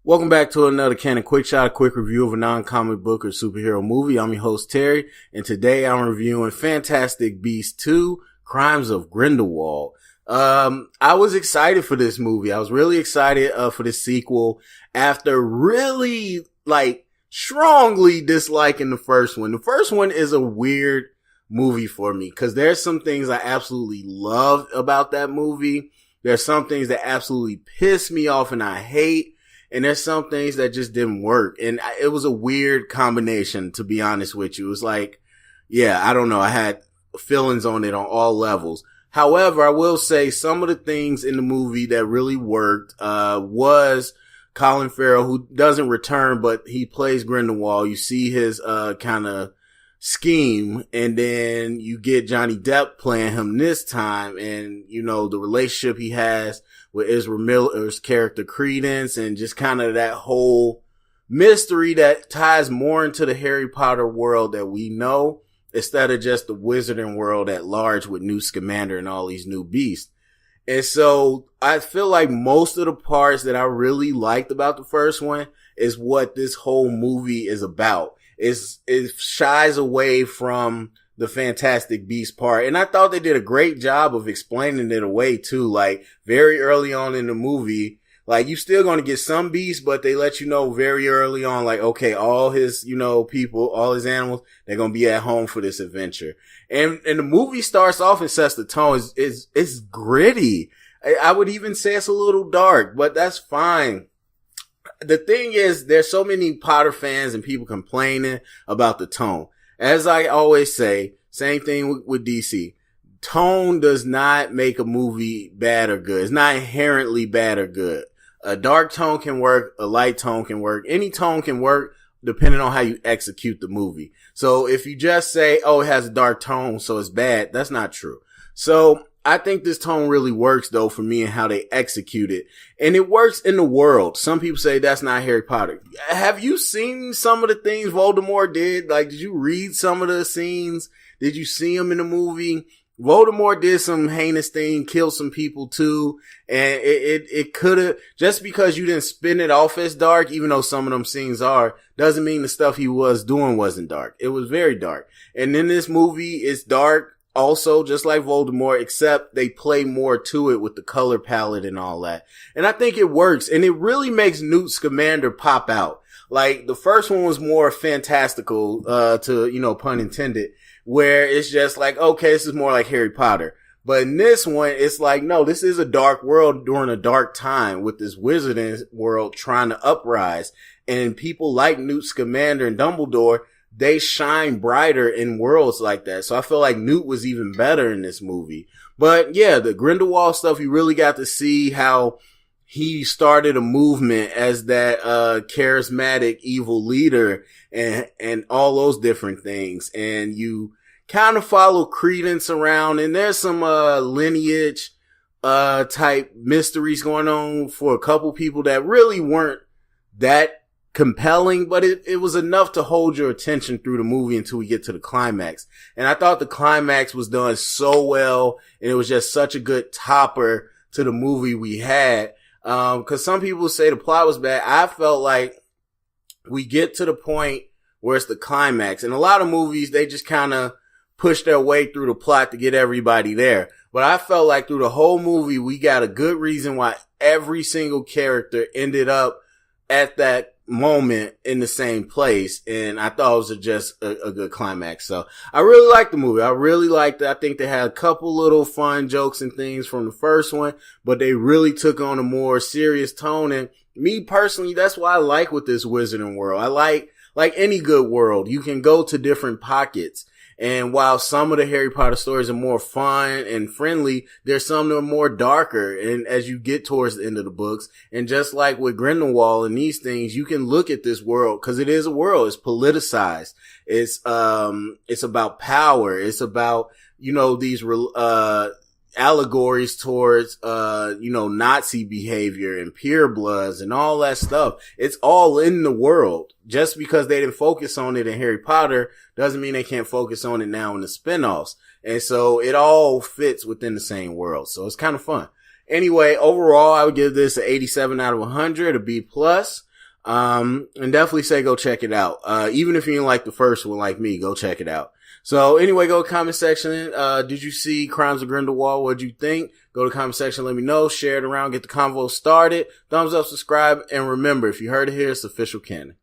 Welcome back to another Canon Quick Shot, a quick review of a non-comic book or superhero movie. I'm your host, Terry, and today I'm reviewing Fantastic Beasts 2, Crimes of Grindelwald. I was excited for this movie. I was really excited, for this sequel after really, strongly disliking the first one. The first one is a weird movie for me, cause there's some things I absolutely loved about that movie. There's some things that absolutely piss me off and I hate. And there's some things that just didn't work. And it was a weird combination, to be honest with you. It was like, yeah, I don't know. I had feelings on it on all levels. However, I will say some of the things in the movie that really worked, was Colin Farrell, who doesn't return, but he plays Grindelwald. You see his, kind of scheme, and then you get Johnny Depp playing him this time, and you know the relationship he has with Ezra Miller's character Credence, and just kind of that whole mystery that ties more into the Harry Potter world that we know instead of just the wizarding world at large with Newt Scamander and all these new beasts. And so I feel like most of the parts that I really liked about the first one is what this whole movie is about. It shies away from the Fantastic Beasts part. And I thought they did a great job of explaining it away too. Like very early on in the movie, like you still going to get some beasts, but they let you know very early on, like, okay, all his, people, all his animals, they're going to be at home for this adventure. And the movie starts off and sets the tone. It's gritty. I would even say it's a little dark, but that's fine. The thing is, there's so many Potter fans and people complaining about the tone. As I always say, same thing with DC. Tone does not make a movie bad or good. It's not inherently bad or good. A dark tone can work. A light tone can work. Any tone can work depending on how you execute the movie. So if you just say, oh, it has a dark tone, so it's bad, that's not true. So I think this tone really works though for me and how they execute it. And it works in the world. Some people say that's not Harry Potter. Have you seen some of the things Voldemort did? Like, did you read some of the scenes? Did you see them in the movie? Voldemort did some heinous thing, killed some people too. And it could have, just because you didn't spin it off as dark, even though some of them scenes are, doesn't mean the stuff he was doing wasn't dark. It was very dark. And in this movie, it's dark. Also, just like Voldemort, except they play more to it with the color palette and all that. And I think it works. And it really makes Newt Scamander pop out. Like, the first one was more fantastical, pun intended, where it's just like, okay, this is more like Harry Potter. But in this one, it's like, no, this is a dark world during a dark time with this wizarding world trying to uprise. And people like Newt Scamander and Dumbledore, they shine brighter in worlds like that. So I feel like Newt was even better in this movie. But yeah, the Grindelwald stuff, you really got to see how he started a movement as that charismatic evil leader and all those different things. And you kind of follow Credence around, and there's some lineage type mysteries going on for a couple people that really weren't that compelling, but it was enough to hold your attention through the movie until we get to the climax. And I thought the climax was done so well, and it was just such a good topper to the movie we had. Cause some people say the plot was bad. I felt like we get to the point where it's the climax. And a lot of movies, they just kind of push their way through the plot to get everybody there. But I felt like through the whole movie, we got a good reason why every single character ended up at that moment in the same place, and I thought it was just a good climax. So I really liked the movie. I really liked it. I think they had a couple little fun jokes and things from the first one, but they really took on a more serious tone. And me personally, that's what I like with this wizarding world. I like any good world, you can go to different pockets. And while some of the Harry Potter stories are more fun and friendly, there's some that are more darker. And as you get towards the end of the books, and just like with Grindelwald and these things, you can look at this world, because it is a world. It's politicized. It's about power. It's about, these, allegories towards, Nazi behavior and purebloods and all that stuff. It's all in the world. Just because they didn't focus on it in Harry Potter doesn't mean they can't focus on it now in the spinoffs. And so it all fits within the same world. So it's kind of fun. Anyway, overall, I would give this an 87 out of 100, a B plus. And definitely say go check it out. Even if you didn't like the first one like me, go check it out. So anyway, go to comment section. Did you see Crimes of Grindelwald? What'd you think? Go to comment section, let me know, share it around, get the convo started. Thumbs up, subscribe, and remember, if you heard it here, it's official canon.